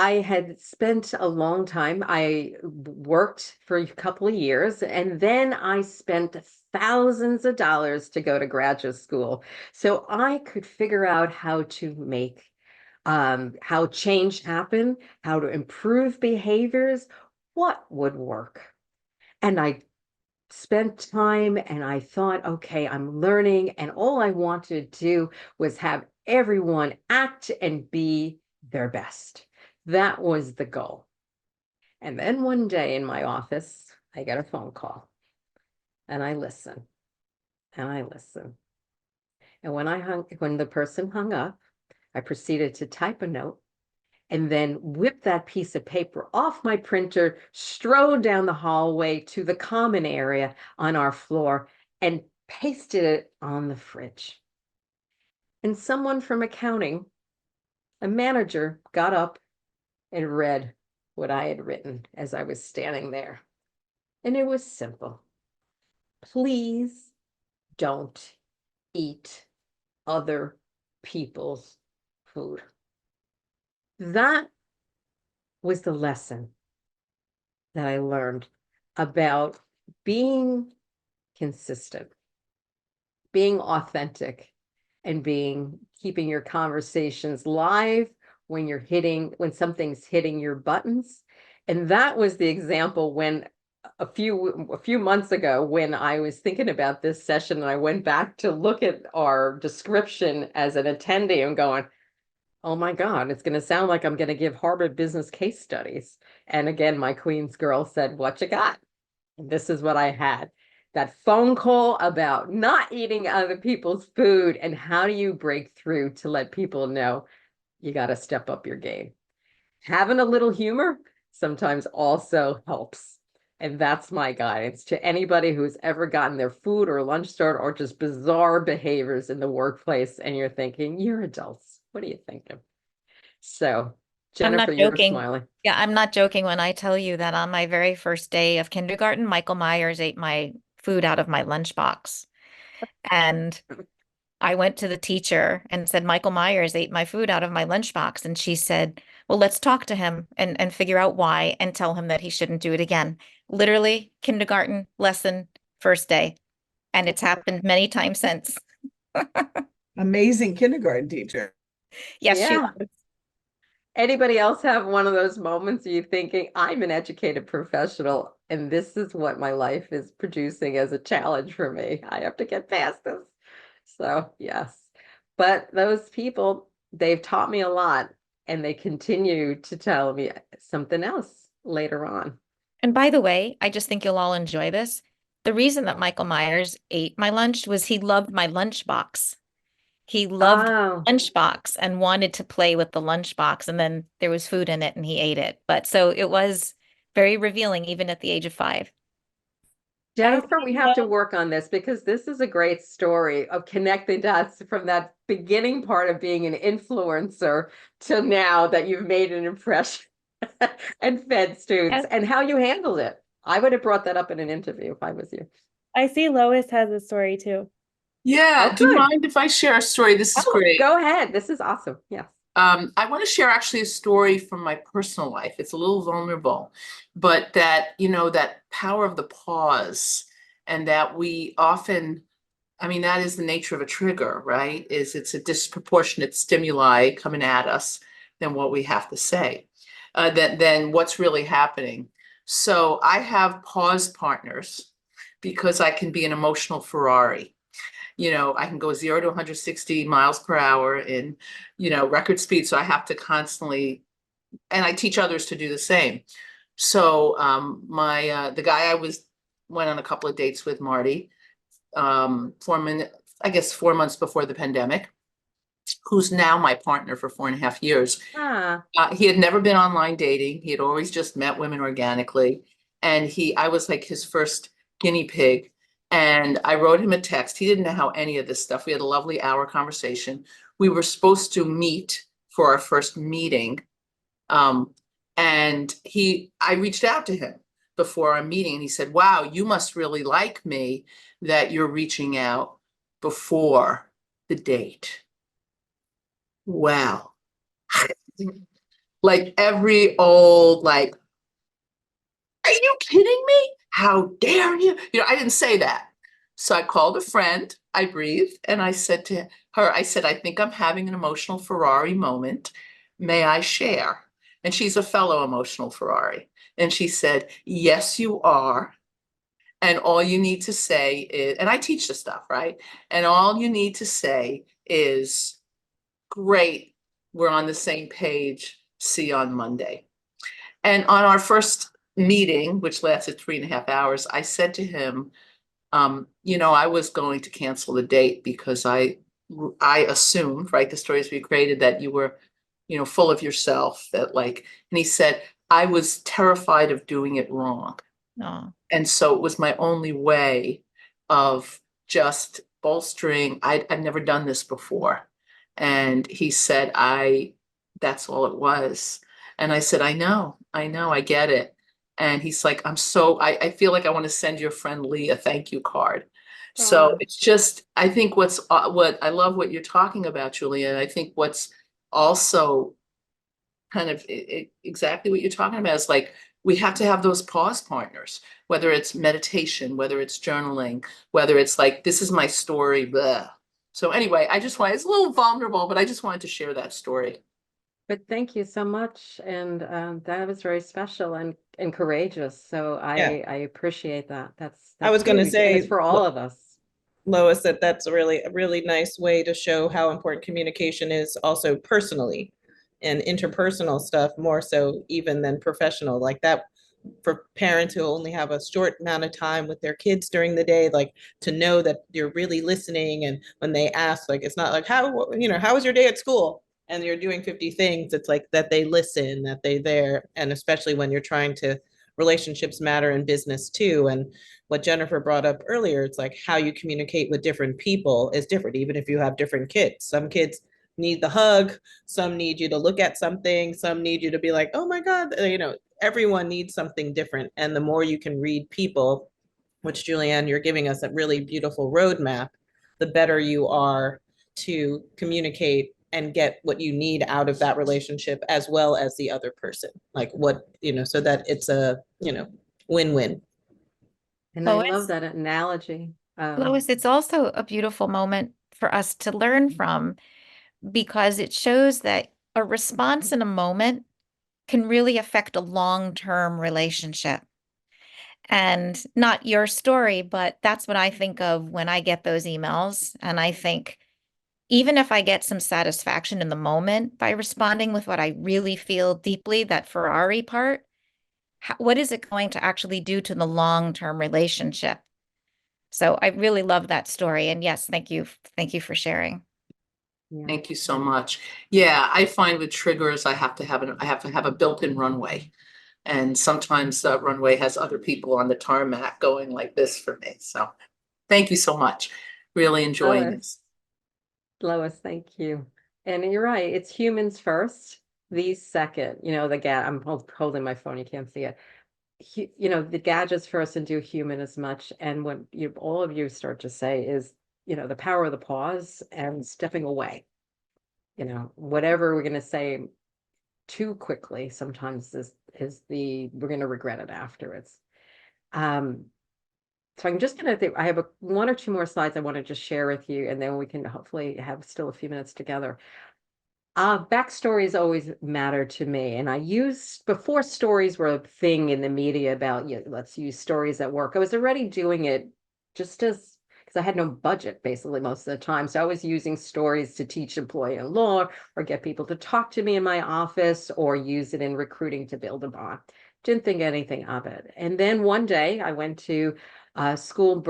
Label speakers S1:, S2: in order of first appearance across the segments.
S1: I had spent a long time. I worked for a couple of years, and then I spent thousands of dollars to go to graduate school. So I could figure out how to make how change happen, how to improve behaviors, what would work. And I spent time and I thought, okay, I'm learning, and all I wanted to do was have everyone act and be their best. That was the goal. And then one day in my office, I get a phone call and I listen and I listen. And when the person hung up, I proceeded to type a note and then whip that piece of paper off my printer, strode down the hallway to the common area on our floor, and pasted it on the fridge. And someone from accounting, a manager, got up and read what I had written as I was standing there. And it was simple. Please don't eat other people's food. That was the lesson that I learned about being consistent, being authentic, and keeping your conversations live when something's hitting your buttons. And that was the example when a few months ago, when I was thinking about this session and I went back to look at our description as an attendee and going, oh my God, it's going to sound like I'm going to give Harvard business case studies. And again, my Queens girl said, what you got? And this is what I had. That phone call about not eating other people's food, and how do you break through to let people know you got to step up your game. Having a little humor sometimes also helps. And that's my guidance to anybody who's ever gotten their food or lunch started, or just bizarre behaviors in the workplace. And you're thinking, you're adults. What are you thinking? So,
S2: I'm
S1: Jennifer,
S2: not
S1: you're
S2: joking.
S1: smiling.
S2: Yeah, I'm not joking when I tell you that on my very first day of kindergarten, Michael Myers ate my food out of my lunchbox. And I went to the teacher and said, Michael Myers ate my food out of my lunchbox. And she said, well, let's talk to him and figure out why and tell him that he shouldn't do it again. Literally, kindergarten lesson, first day. And it's happened many times since.
S3: Amazing kindergarten teacher.
S2: Yes, she
S1: Yeah. Anybody else have one of those moments of you thinking, I'm an educated professional and this is what my life is producing as a challenge for me. I have to get past this. So, yes. But those people, they've taught me a lot, and they continue to tell me something else later on.
S2: And by the way, I just think you'll all enjoy this. The reason that Michael Myers ate my lunch was he loved my lunchbox. He loved
S1: Oh,
S2: lunchbox and wanted to play with the lunchbox, and then there was food in it and he ate it. But so it was very revealing even at the age of 5.
S3: I
S1: Jennifer, we have to work on this because this is a great story of connecting dots from that beginning part of being an influencer to now that you've made an impression and fed students,
S4: Yes,
S1: and how you handled it. I would have brought that up in an interview if I was you.
S4: I see Lois has a story too.
S3: Yeah,
S1: Oh,
S3: do you
S1: good.
S3: mind if I share a story? This is
S1: Oh,
S3: great.
S1: go ahead. This is awesome. Yes.
S3: I want to share actually a story from my personal life. It's a little vulnerable, but that power of the pause, and that we often, I mean, that is the nature of a trigger, right? It's a disproportionate stimuli coming at us than what we have to say, than what's really happening. So I have pause partners because I can be an emotional Ferrari. I can go 0 to 160 miles per hour in, record speed. So I have to constantly, and I teach others to do the same. So my the guy I went on a couple of dates with, Marty, 4 months before the pandemic, who's now my partner for 4.5 years.
S1: Ah,
S3: He had never been online dating. He had always just met women organically. And I was like his first guinea pig. And I wrote him a text. He didn't know how any of this stuff. We had a lovely hour conversation. We were supposed to meet for our first meeting. And I reached out to him before our meeting, and he said, wow, you must really like me that you're reaching out before the date. Well, Like every old, like, are you kidding me? How dare you? You know, I didn't say that. So I called a friend, I breathed, and I said to her, I said, I think I'm having an emotional Ferrari moment. May I share? And she's a fellow emotional Ferrari. And she said, yes, you are. And all you need to say is, and I teach this stuff, right? And all you need to say is, great, we're on the same page. See you on Monday. And on our first meeting, which lasted 3.5 hours, I said to him, you know, I was going to cancel the date because I assumed, right, the stories we created that you were, you know, full of yourself, that like, and he said, I was terrified of doing it wrong.
S2: No.
S3: And so it was my only way of just bolstering. I've never done this before. And he said, that's all it was. And I said, I know, I get it. And he's like, I feel like I want to send your friend Lee a thank you card. So
S1: Oh,
S3: it's just, I think what I love what you're talking about, Julia. I think what's also kind of exactly what you're talking about is like, we have to have those pause partners, whether it's meditation, whether it's journaling, whether it's like, this is my story, blah. So anyway, it's a little vulnerable, but I just wanted to share that story.
S1: but thank you so much. And that was very special and courageous. So
S5: Yeah.
S1: I appreciate that.
S5: I
S1: That's
S5: was going to
S1: huge. And it's
S5: say,
S1: for all of us.
S5: Lois, that that's a really nice way to show how important communication is also personally and interpersonal stuff, more so even than professional. Like that, for parents who only have a short amount of time with their kids during the day, like to know that you're really listening. And when they ask, like, it's not like, how was your day at school? And you're doing 50 things. It's like that they listen, that they there. And especially when you're trying to, relationships matter in business too. And what Jennifer brought up earlier, it's like how you communicate with different people is different, even if you have different kids. Some kids need the hug, some need you to look at something, some need you to be like, oh my God, everyone needs something different. And the more you can read people, which Julianne, you're giving us a really beautiful roadmap, the better you are to communicate and get what you need out of that relationship as well as the other person. Like so that it's a, win-win.
S1: And I love
S2: Lois,
S1: that analogy.
S2: Lois, it's also a beautiful moment for us to learn from because it shows that a response in a moment can really affect a long-term relationship. And not your story, but that's what I think of when I get those emails. And I think, even if I get some satisfaction in the moment by responding with what I really feel deeply, that Ferrari part, what is it going to actually do to the long-term relationship? So I really love that story. And yes, thank you. Thank you for sharing.
S1: Yeah.
S3: Thank you so much. Yeah, I find with triggers, I have to have a built-in runway. And sometimes that runway has other people on the tarmac going like this for me. So thank you so much. Really enjoying this.
S1: Lois, thank you. And you're right. It's humans first, these second. I'm holding my phone. You can't see it. The gadgets first and do human as much. And what all of you start to say is, the power of the pause and stepping away. Whatever we're going to say too quickly sometimes we're going to regret it afterwards. So I'm just going to I have one or two more slides I want to just share with you, and then we can hopefully have still a few minutes together. Backstories always matter to me. And before stories were a thing in the media about, let's use stories at work. I was already doing it because I had no budget basically most of the time. So I was using stories to teach employee law or get people to talk to me in my office or use it in recruiting to build a bond. Didn't think anything of it. And then one day I went to school,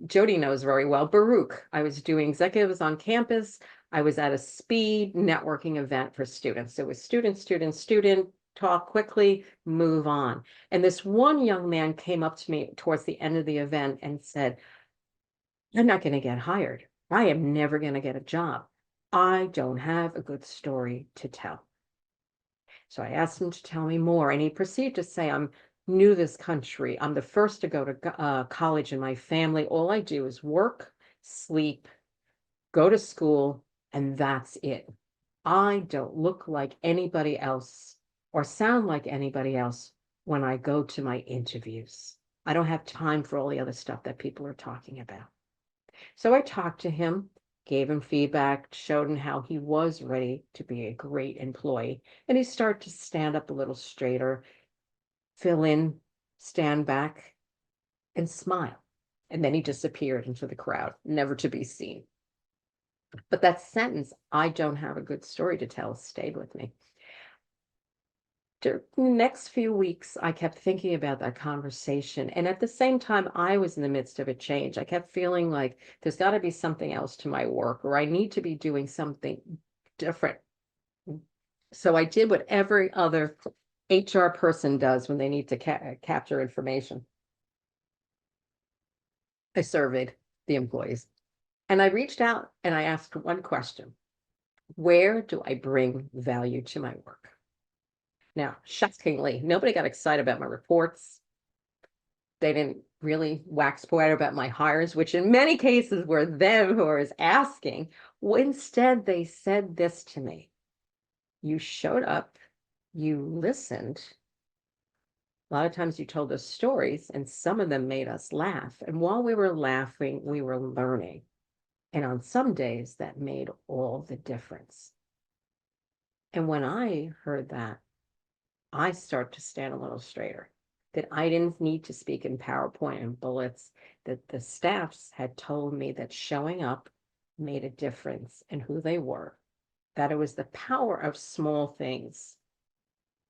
S1: Jody knows very well, Baruch. I was doing executives on campus. I was at a speed networking event for students. It was student, talk quickly, move on. And this one young man came up to me towards the end of the event and said, I'm not going to get hired. I am never going to get a job. I don't have a good story to tell. So I asked him to tell me more. And he proceeded to say, I'm new to this country. I'm the first to go to college in my family. All I do is work, sleep, go to school, and that's it. I don't look like anybody else or sound like anybody else when I go to my interviews. I don't have time for all the other stuff that people are talking about. So I talked to him, gave him feedback, showed him how he was ready to be a great employee. And he started to stand up a little straighter, fill in, stand back, and smile. And then he disappeared into the crowd, never to be seen. But that sentence, I don't have a good story to tell, stayed with me. During the next few weeks, I kept thinking about that conversation. And at the same time, I was in the midst of a change. I kept feeling like there's got to be something else to my work, or I need to be doing something different. So I did what every other HR person does when they need to capture information. I surveyed the employees. And I reached out and I asked one question: where do I bring value to my work? Now, shockingly, nobody got excited about my reports. They didn't really wax poetic about my hires, which in many cases were them who was asking. Instead, they said this to me: you showed up, you listened. A lot of times you told us stories, and some of them made us laugh. And while we were laughing, we were learning. And on some days, that made all the difference. And when I heard that, I start to stand a little straighter. That I didn't need to speak in PowerPoint and bullets, that the staffs had told me that showing up made a difference in who they were, that it was the power of small things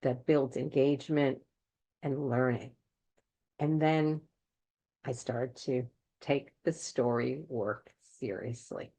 S1: that built engagement and learning. And then I started to take the story work seriously.